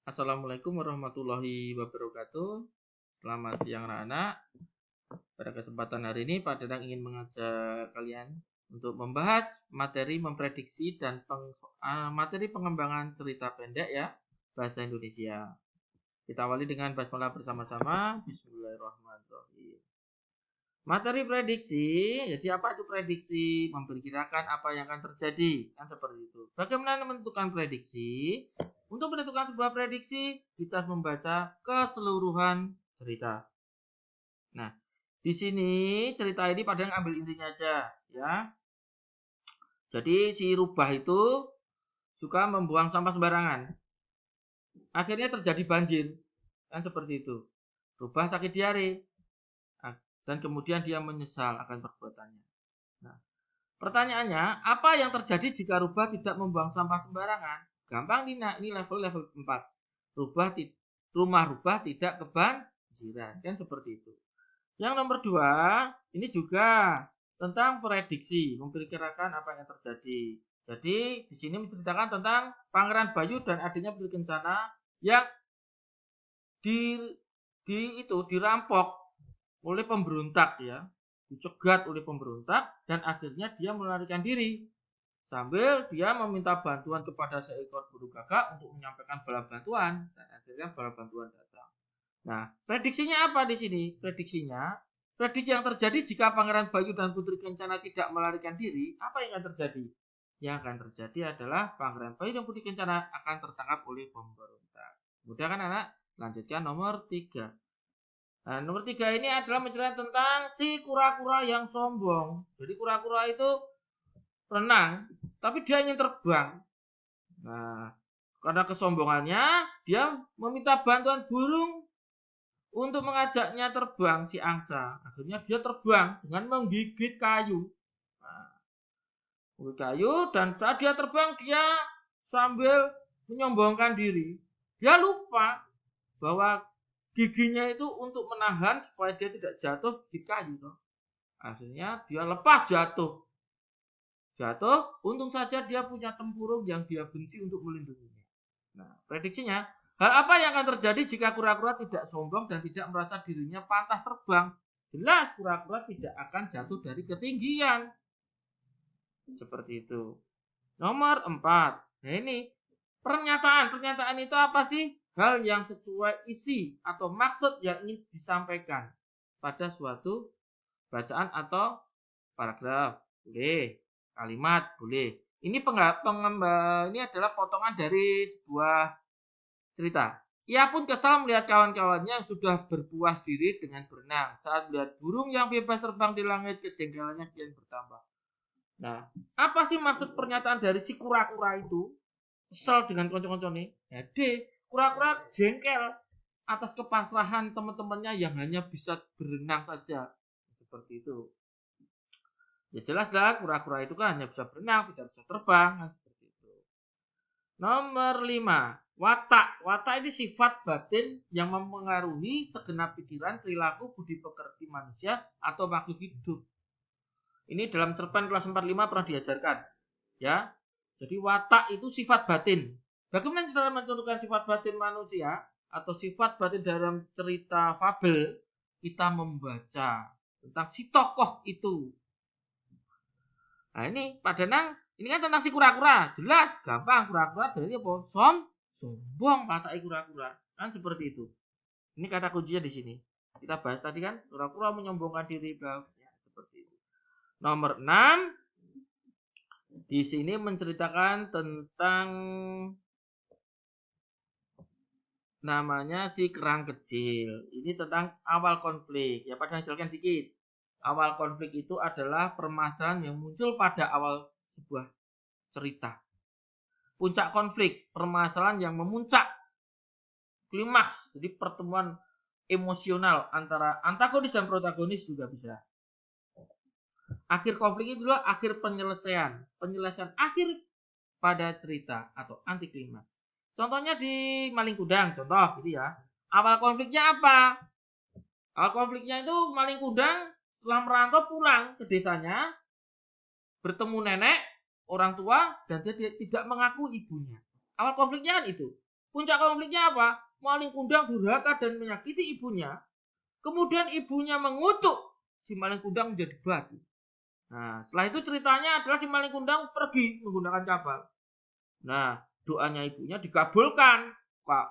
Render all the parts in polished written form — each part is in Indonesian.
Assalamualaikum warahmatullahi wabarakatuh. Selamat siang anak-anak. Pada kesempatan hari ini Pak Dadang ingin mengajak kalian untuk membahas materi memprediksi dan materi pengembangan cerita pendek ya, bahasa Indonesia. Kita awali dengan basmalah bersama-sama. Bismillahirrahmanirrahim. Materi prediksi, jadi apa itu prediksi? Memperkirakan apa yang akan terjadi, kan seperti itu. Bagaimana menentukan prediksi? Untuk menentukan sebuah prediksi, kita harus membaca keseluruhan cerita. Nah, di sini cerita ini Padang ambil intinya aja, ya. Jadi si rubah itu suka membuang sampah sembarangan. Akhirnya terjadi banjir, kan seperti itu. Rubah sakit diare, dan kemudian dia menyesal akan perbuatannya. Nah, pertanyaannya, apa yang terjadi jika rubah tidak membuang sampah sembarangan? Gampang ini level 4. Rumah rubah tidak kebanjiran, kan seperti itu. Yang nomor 2, ini juga tentang prediksi, memperkirakan apa yang terjadi. Jadi di sini menceritakan tentang Pangeran Bayu dan adiknya Putri Kencana yang dirampok oleh pemberontak ya, dicegat oleh pemberontak dan akhirnya dia melarikan diri sambil dia meminta bantuan kepada seekor burung gagak untuk menyampaikan bala bantuan dan akhirnya bala bantuan datang. Nah, prediksinya apa di sini? Prediksi yang terjadi jika Pangeran Bayu dan Putri Kencana tidak melarikan diri, apa yang akan terjadi? Yang akan terjadi adalah Pangeran Bayu dan Putri Kencana akan tertangkap oleh pemberontak. Mudah kan anak? Lanjutkan nomor 3. Nah, nomor 3 ini adalah menceritakan tentang si kura-kura yang sombong. Jadi kura-kura itu renang, tapi dia ingin terbang. Nah, karena kesombongannya, dia meminta bantuan burung untuk mengajaknya terbang si angsa. Akhirnya dia terbang dengan menggigit kayu. Menggigit kayu dan saat dia terbang, dia sambil menyombongkan diri. Dia lupa bahwa giginya itu untuk menahan supaya dia tidak jatuh di kayu. Akhirnya dia lepas jatuh. Untung saja dia punya tempurung yang dia benci untuk melindunginya. Nah, prediksinya, hal apa yang akan terjadi jika kura-kura tidak sombong dan tidak merasa dirinya pantas terbang? Jelas kura-kura tidak akan jatuh dari ketinggian. Seperti itu. Nomor 4. Nah ini, pernyataan itu apa sih? Hal yang sesuai isi atau maksud yang ingin disampaikan pada suatu bacaan atau paragraf. Boleh. Kalimat. Boleh. Ini ini adalah potongan dari sebuah cerita. Ia pun kesal melihat kawan-kawannya yang sudah berpuas diri dengan berenang. Saat melihat burung yang bebas terbang di langit, kejengkelannya kian bertambah. Nah, apa sih maksud pernyataan dari si kura-kura itu? Kesal dengan konco-koncone. Jadi, kura-kura jengkel atas kepasrahan teman-temannya yang hanya bisa berenang saja. Seperti itu. Ya jelas lah, kura-kura itu kan hanya bisa berenang, tidak bisa terbang. Kan seperti itu. Nomor 5. Watak. Watak ini sifat batin yang mempengaruhi segenap pikiran, perilaku, budi pekerti manusia atau makhluk hidup. Ini dalam cerpen kelas 45 pernah diajarkan. Ya. Jadi watak itu sifat batin. Bagaimana cara menentukan sifat batin manusia atau sifat batin dalam cerita fabel? Kita membaca tentang si tokoh itu. Nah ini Pak Danang, ini kan tentang si kura-kura. Jelas, gampang kura-kura jadi apa? Sombong watak kura-kura. Kan seperti itu. Ini kata kuncinya di sini. Kita bahas tadi kan, kura-kura menyombongkan diri. Ya, seperti itu. Nomor 6. Di sini menceritakan tentang namanya si kerang kecil. Ini tentang awal konflik. Ya, Padahal jelaskan dikit. Awal konflik itu adalah permasalahan yang muncul pada awal sebuah cerita. Puncak konflik, permasalahan yang memuncak. Klimaks, jadi pertemuan emosional antara antagonis dan protagonis juga bisa. Akhir konflik itu adalah akhir penyelesaian akhir pada cerita atau anti klimaks. Contohnya di Maling Kundang, contoh gitu ya. Awal konfliknya apa? Awal konfliknya itu Maling Kundang setelah merantau pulang ke desanya, bertemu nenek, orang tua, dan dia tidak mengaku ibunya. Awal konfliknya kan itu. Puncak konfliknya apa? Maling kundang durhaka dan menyakiti ibunya. Kemudian ibunya mengutuk si maling kundang menjadi batu. Nah, setelah itu ceritanya adalah si maling kundang pergi menggunakan kapal. Nah, doanya ibunya dikabulkan. Pak,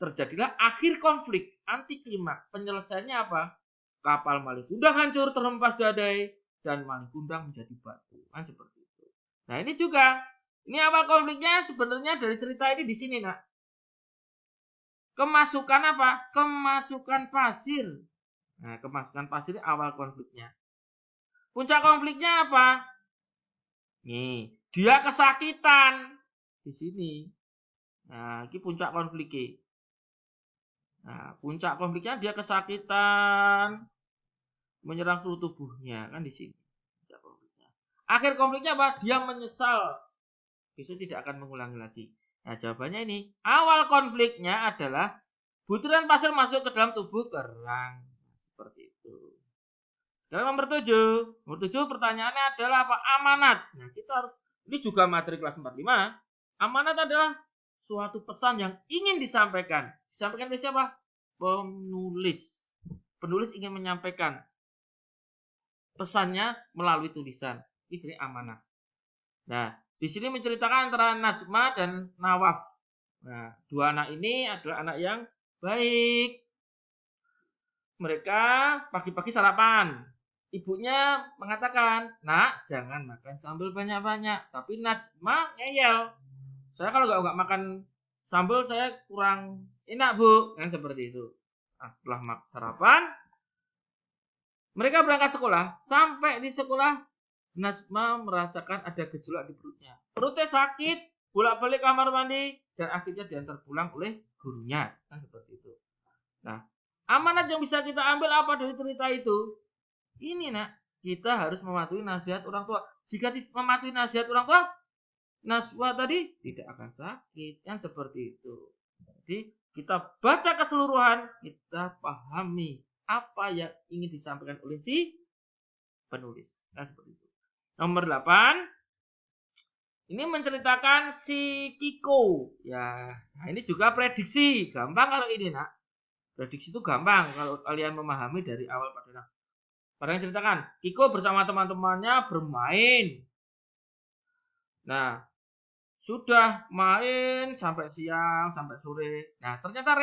terjadilah akhir konflik, anti klimaks. Penyelesaiannya apa? Kapal maling kundang hancur, terhempas badai, dan maling kundang menjadi batu. Kan seperti itu. Nah, ini juga, ini awal konfliknya sebenarnya dari cerita ini di sini, nak. Kemasukan apa? Kemasukan pasir. Nah, kemasukan pasir awal konfliknya. Puncak konfliknya apa? Nih, dia kesakitan di sini. Nah, ini puncak konfliknya. Nah, puncak konfliknya dia kesakitan, menyerang seluruh tubuhnya, kan di sini. Puncak konfliknya. Akhir konfliknya apa? Dia menyesal. Besok tidak akan mengulangi lagi. Nah, jawabannya ini. Awal konfliknya adalah butiran pasir masuk ke dalam tubuh kerang. Seperti itu. Sekarang nomor 7. Nomor 7 pertanyaannya adalah apa? Amanat. Nah, kita harus, ini juga materi kelas 45. Amanat adalah suatu pesan yang ingin disampaikan. Disampaikan oleh siapa? Penulis. Penulis ingin menyampaikan pesannya melalui tulisan. Ini jadi amanat. Nah, di sini menceritakan antara Najma dan Nawaf. Nah, dua anak ini adalah anak yang baik. Mereka pagi-pagi sarapan. Ibunya mengatakan, nak, jangan makan sambal banyak-banyak. Tapi Najma ngeyel. Saya kalau nggak makan sambal, saya kurang enak, Bu. Kan seperti itu. Nah, setelah sarapan, mereka berangkat sekolah. Sampai di sekolah, Najma merasakan ada gejolak di perutnya. Perutnya sakit, bolak-balik kamar mandi, dan akhirnya diantar pulang oleh gurunya. Kan seperti itu. Nah, amanat yang bisa kita ambil apa dari cerita itu? Ini, nak, kita harus mematuhi nasihat orang tua. Jika mematuhi nasihat orang tua, Najma tadi tidak akan sakit. Kan seperti itu. Jadi, kita baca keseluruhan, kita pahami apa yang ingin disampaikan oleh si penulis. Kan seperti itu. Nomor 8. Ini menceritakan si Kiko. Ya, nah ini juga prediksi. Gampang kalau ini, nak. Prediksi itu gampang kalau kalian memahami dari awal pada. Pada yang ceritakan, Kiko bersama teman-temannya bermain. Nah, sudah main sampai siang, sampai sore. Nah, ternyata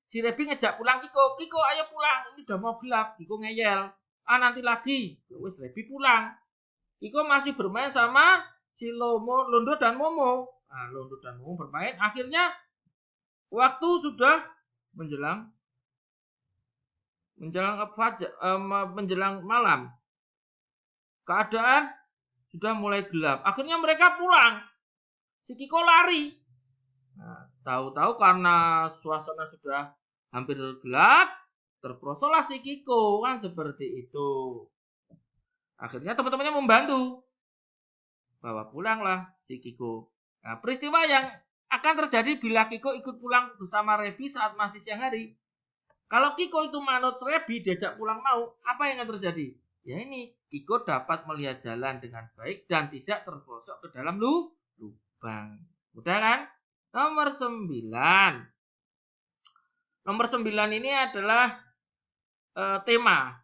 si Rebi ngejak pulang Kiko. Kiko, ayo pulang. Ini udah mau gelap. Kiko ngeyel. Ah, nanti lagi. Wes Rebi pulang. Kiko masih bermain sama si Londo dan Momo. Nah, Londo dan Momo bermain. Akhirnya waktu sudah menjelang malam. Keadaan sudah mulai gelap. Akhirnya mereka pulang. Si Kiko lari. Nah, tahu-tahu karena suasana sudah hampir gelap, terperosolah si Kiko, kan seperti itu. Akhirnya teman-temannya membantu. Bawa pulanglah si Kiko. Nah, peristiwa yang akan terjadi bila Kiko ikut pulang bersama Rebi saat masih siang hari. Kalau Kiko itu manut Rebi diajak pulang mau, apa yang akan terjadi? Ya ini, Kiko dapat melihat jalan dengan baik dan tidak terperosok ke dalam lubang. Udah kan? Nomor 9. Nomor 9 ini adalah tema.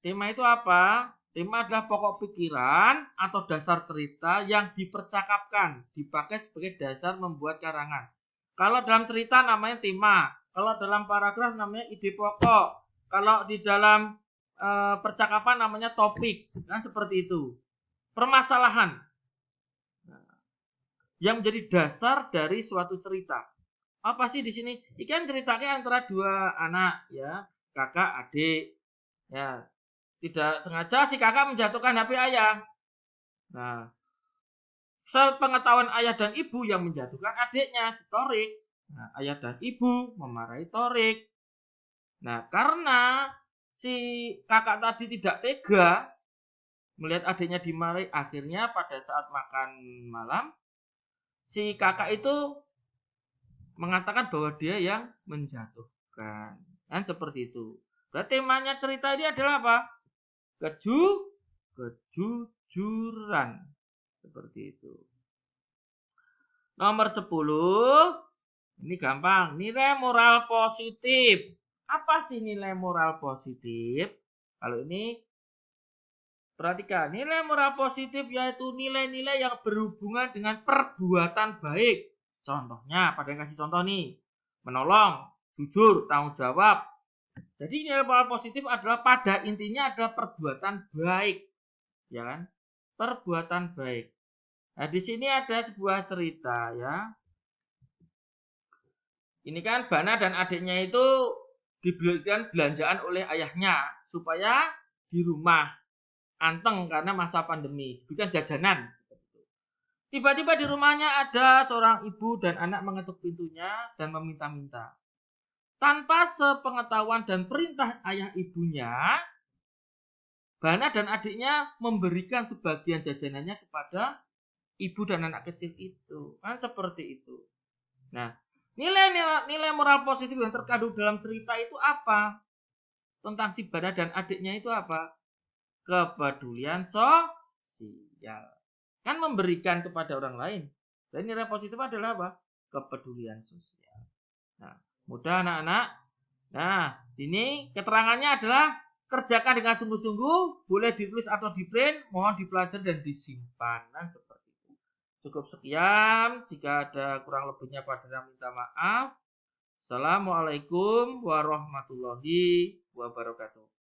Tema itu apa? Tema adalah pokok pikiran atau dasar cerita yang dipercakapkan, dipakai sebagai dasar membuat karangan. Kalau dalam cerita namanya tema, kalau dalam paragraf namanya ide pokok, kalau di dalam percakapan namanya topik, kan seperti itu. Permasalahan yang menjadi dasar dari suatu cerita. Apa sih di sini? Ikan ceritanya antara dua anak, ya, kakak adik, ya. Tidak sengaja si kakak menjatuhkan HP ayah. Nah, sepengetahuan ayah dan ibu yang menjatuhkan adiknya, si Torik. Nah, ayah dan ibu memarahi Torik. Nah, karena si kakak tadi tidak tega melihat adiknya dimarahi, akhirnya pada saat makan malam, si kakak itu mengatakan bahwa dia yang menjatuhkan. Kan seperti itu. Berarti temanya cerita ini adalah apa? Kejujuran. Seperti itu. Nomor 10. Ini gampang. Nilai moral positif. Apa sih nilai moral positif? Kalau ini perhatikan, nilai moral positif yaitu nilai-nilai yang berhubungan dengan perbuatan baik. Contohnya, pada yang kasih contoh nih, menolong, jujur, tanggung jawab. Jadi nilai moral positif adalah pada intinya adalah perbuatan baik, ya kan? Perbuatan baik. Nah, di sini ada sebuah cerita ya. Ini kan Bana dan adiknya itu dibelikan belanjaan oleh ayahnya supaya di rumah anteng karena masa pandemi, bukan jajanan. Tiba-tiba di rumahnya ada seorang ibu dan anak mengetuk pintunya dan meminta-minta. Tanpa sepengetahuan dan perintah ayah ibunya, Bana dan adiknya memberikan sebagian jajanannya kepada ibu dan anak kecil itu. Kan seperti itu. Nah, nilai moral positif yang terkandung dalam cerita itu apa? Tentang si Bana dan adiknya itu apa? Kepedulian sosial. Kan memberikan kepada orang lain. Dan nilai positif adalah apa? Kepedulian sosial. Nah, mudah anak-anak. Nah, ini keterangannya adalah kerjakan dengan sungguh-sungguh, boleh ditulis atau di print, mohon dipelajari dan disimpan. Nah, seperti itu. Cukup sekian. Jika ada kurang lebihnya pada minta maaf. Assalamualaikum warahmatullahi wabarakatuh.